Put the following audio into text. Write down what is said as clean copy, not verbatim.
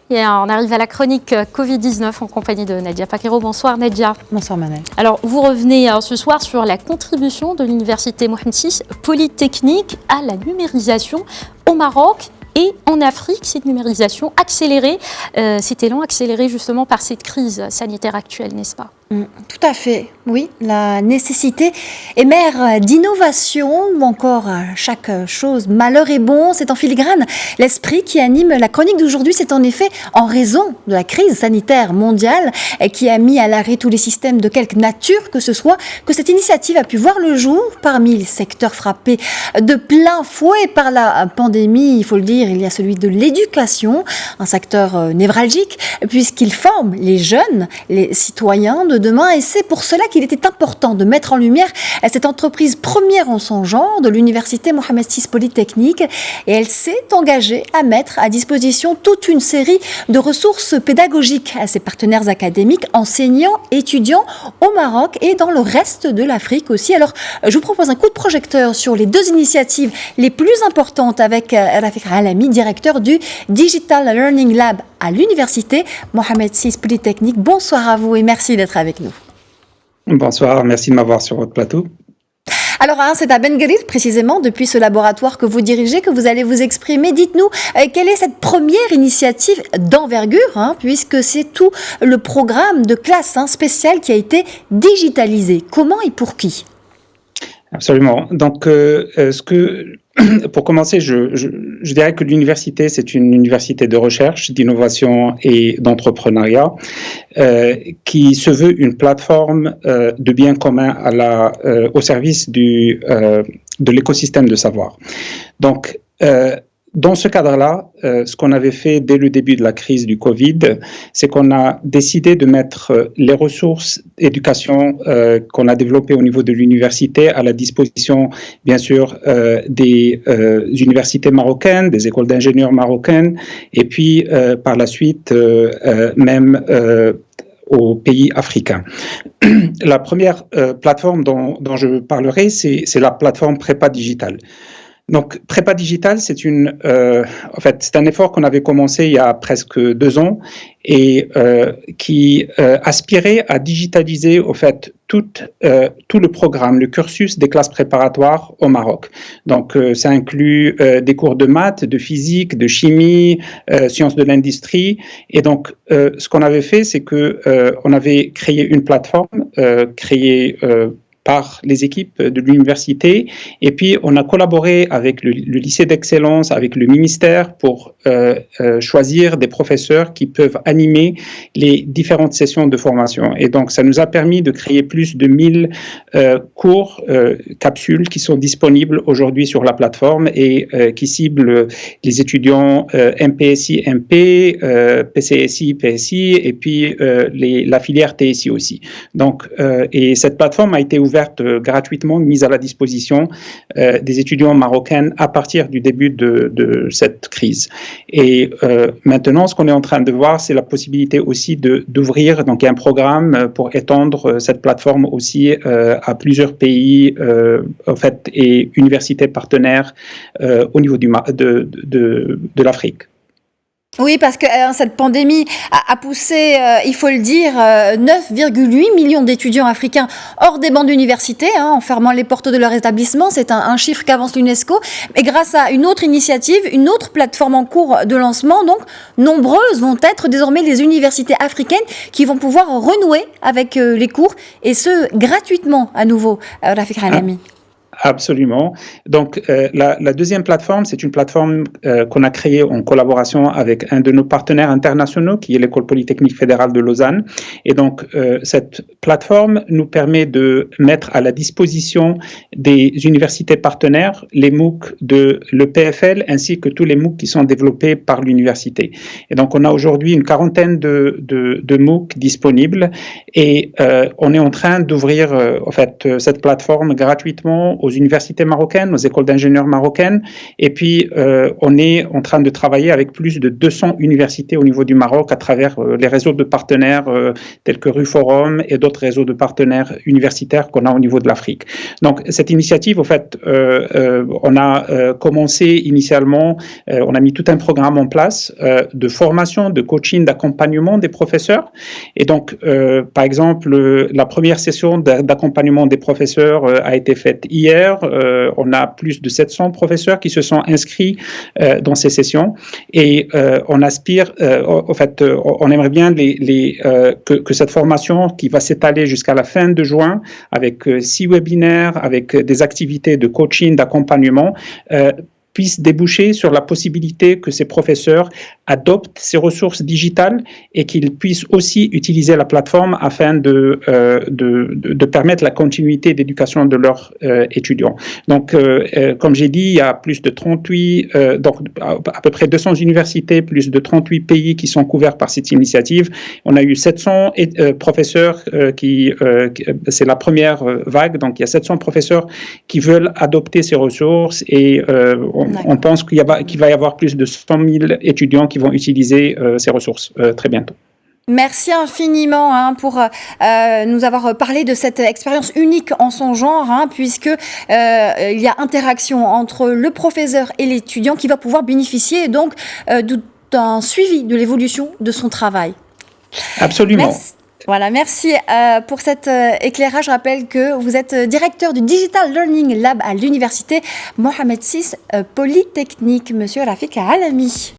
Et on arrive à la chronique Covid-19 en compagnie de Nadia Paquero. Bonsoir Nadia. Bonsoir Manel. Alors vous revenez ce soir sur la contribution de l'université Mohamed VI Polytechnique à la numérisation au Maroc et en Afrique. Cette numérisation accélérée, cet élan accéléré justement par cette crise sanitaire actuelle, n'est-ce pas ? Tout à fait, oui. La nécessité est mère d'innovation ou encore chaque chose. Malheur est bon, c'est en filigrane. L'esprit qui anime la chronique d'aujourd'hui, c'est en effet en raison de la crise sanitaire mondiale qui a mis à l'arrêt tous les systèmes de quelque nature que ce soit, que cette initiative a pu voir le jour parmi les secteurs frappés de plein fouet par la pandémie. Il faut le dire, il y a celui de l'éducation, un secteur névralgique, puisqu'il forme les jeunes, les citoyens de demain, et c'est pour cela qu'il était important de mettre en lumière cette entreprise première en son genre de l'université Mohamed VI Polytechnique, et elle s'est engagée à mettre à disposition toute une série de ressources pédagogiques à ses partenaires académiques, enseignants, étudiants au Maroc et dans le reste de l'Afrique aussi. Alors, je vous propose un coup de projecteur sur les deux initiatives les plus importantes avec Rafik Alami, directeur du Digital Learning Lab à l'université Mohamed VI Polytechnique. Bonsoir à vous et merci d'être avec nous. Bonsoir, merci de m'avoir sur votre plateau. Alors, c'est à Ben Guerir, précisément, depuis ce laboratoire que vous dirigez, que vous allez vous exprimer. Dites-nous, quelle est cette première initiative d'envergure, puisque c'est tout le programme de classe spécial qui a été digitalisé. Comment et pour qui ? Absolument. Donc, pour commencer, je dirais que l'université, c'est une université de recherche, d'innovation et d'entrepreneuriat qui se veut une plateforme de bien commun au service de l'écosystème de savoir. Donc, dans ce cadre-là, ce qu'on avait fait dès le début de la crise du Covid, c'est qu'on a décidé de mettre les ressources d'éducation qu'on a développées au niveau de l'université à la disposition, bien sûr, des universités marocaines, des écoles d'ingénieurs marocaines, et puis par la suite, même aux pays africains. La première plateforme dont je parlerai, c'est la plateforme Prépa Digital. Donc, Prépa Digital, c'est c'est un effort qu'on avait commencé il y a presque 2 ans et qui aspirait à digitaliser, au fait, tout le programme, le cursus des classes préparatoires au Maroc. Donc, ça inclut des cours de maths, de physique, de chimie, sciences de l'industrie. Et donc, ce qu'on avait fait, c'est que on avait créé une plateforme créée par les équipes de l'université, et puis on a collaboré avec le lycée d'excellence, avec le ministère pour choisir des professeurs qui peuvent animer les différentes sessions de formation. Et donc ça nous a permis de créer plus de 1000 cours, capsules qui sont disponibles aujourd'hui sur la plateforme et qui ciblent les étudiants MPSI, MP, PCSI, PSI, et puis la filière TSI aussi. Donc, et cette plateforme a été ouverte gratuitement, mise à la disposition des étudiants marocains à partir du début de cette crise. Et maintenant, ce qu'on est en train de voir, c'est la possibilité aussi d'ouvrir donc un programme pour étendre cette plateforme aussi à plusieurs pays en fait, et universités partenaires au niveau de l'Afrique. Oui, parce que cette pandémie a poussé, il faut le dire, 9,8 millions d'étudiants africains hors des bancs d'université, en fermant les portes de leur établissement. C'est un chiffre qu'avance l'UNESCO. Et grâce à une autre initiative, une autre plateforme en cours de lancement, donc nombreuses vont être désormais les universités africaines qui vont pouvoir renouer avec les cours, et ce, gratuitement à nouveau, Rafik Alami. Absolument. Donc, la deuxième plateforme, c'est une plateforme qu'on a créée en collaboration avec un de nos partenaires internationaux, qui est l'École Polytechnique Fédérale de Lausanne. Et donc, cette plateforme nous permet de mettre à la disposition des universités partenaires les MOOC de l'EPFL ainsi que tous les MOOC qui sont développés par l'université. Et donc, on a aujourd'hui une quarantaine de MOOC disponibles et on est en train d'ouvrir en fait, cette plateforme gratuitement aux universités marocaines, aux écoles d'ingénieurs marocaines. Et puis, on est en train de travailler avec plus de 200 universités au niveau du Maroc à travers les réseaux de partenaires tels que RUForum et d'autres réseaux de partenaires universitaires qu'on a au niveau de l'Afrique. Donc, cette initiative, au fait, on a commencé initialement, on a mis tout un programme en place de formation, de coaching, d'accompagnement des professeurs. Et donc, par exemple, la première session d'accompagnement des professeurs a été faite hier. On a plus de 700 professeurs qui se sont inscrits dans ces sessions. Et on aspire, en fait, on aimerait bien que cette formation qui va s'étaler jusqu'à la fin de juin, avec 6 webinaires, avec des activités de coaching, d'accompagnement, puisse déboucher sur la possibilité que ces professeurs adoptent ces ressources digitales et qu'ils puissent aussi utiliser la plateforme afin de permettre la continuité d'éducation de leurs étudiants. Donc, comme j'ai dit, il y a plus de 38, donc à peu près 200 universités, plus de 38 pays qui sont couverts par cette initiative. On a eu 700 professeurs c'est la première vague, donc il y a 700 professeurs qui veulent adopter ces ressources et on pense qu'il va y avoir plus de 100 000 étudiants qui vont utiliser ces ressources très bientôt. Merci infiniment pour nous avoir parlé de cette expérience unique en son genre, puisque il y a interaction entre le professeur et l'étudiant qui va pouvoir bénéficier donc d'un suivi de l'évolution de son travail. Absolument. Merci. Voilà, merci pour cet éclairage. Je rappelle que vous êtes directeur du Digital Learning Lab à l'université Mohamed VI Polytechnique. Monsieur Rafik Alami.